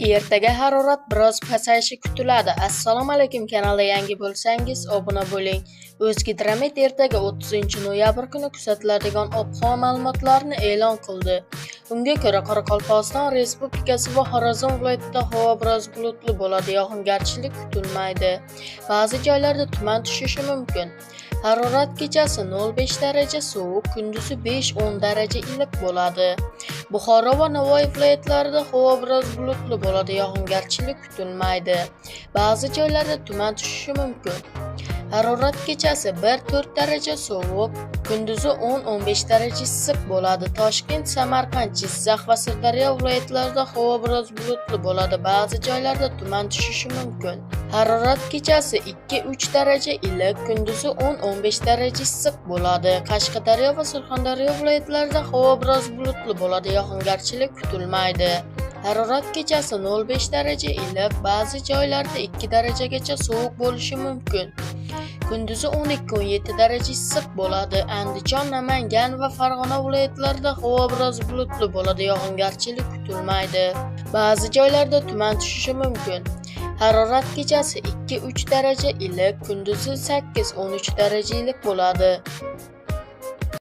Ertaga harorat biroz pasayishi kutiladi. Assalomu alaykum, kanalga yangi bo'lsangiz obuna bo'ling. O'zgidromet ertaga 30-noyabr kuni kuzatiladigan ob-havo ma'lumotlarini e'lon qildi. Unga ko'ra, Qoraqalpog'iston Respublikasi va Xorazm viloyatida havo biroz bulutli bo'ladi, yog'ingarchilik kutilmaydi. Ba'zi joylarda tuman tushishi mumkin. Harorat kechasi 0,5 daraja sovuq, kunduzi 5-10 daraja iliq bo'ladi. Buxoro va Navoiy viloyatlarida havo biroz bulutli bo'ladi, yog'ingarchilik kutilmaydi. Ba'zi joylarda tuman tushishi mumkin. Harorat kechasi 1-4 daraja sovuq, kunduzi 10-15 daraja issiq bo'ladi. Toshkent, Samarqand, Jizzax va Sirdaryo viloyatlarida havo biroz bulutli bo'ladi. Ba'zi joylarda tuman tushishi mumkin. Harorat kechasi 2-3 daraja iliq, kunduzi 10-15 daraja issiq bo'ladi. Qashqadaryo va Surxondaryo viloyatlarida havo biroz bulutli bo'ladi, yog'ingarchilik kutilmaydi. Harorat kechasi 0,5 daraja iliq, ba'zi joylarda 2 darajagacha sovuq bo'lishi mumkin. Kunduzi 12-17 daraja issiq bo'ladi. Andijon, Namangan va Farg'ona viloyatlarida havo biroz bulutli bo'ladi, yog'ingarchilik kutilmaydi. Ba'zi joylarda tuman tushishi mumkin. Harorat kechasi 2-3 daraja iliq, kunduzi 8-13 daraja iliq bo'ladi.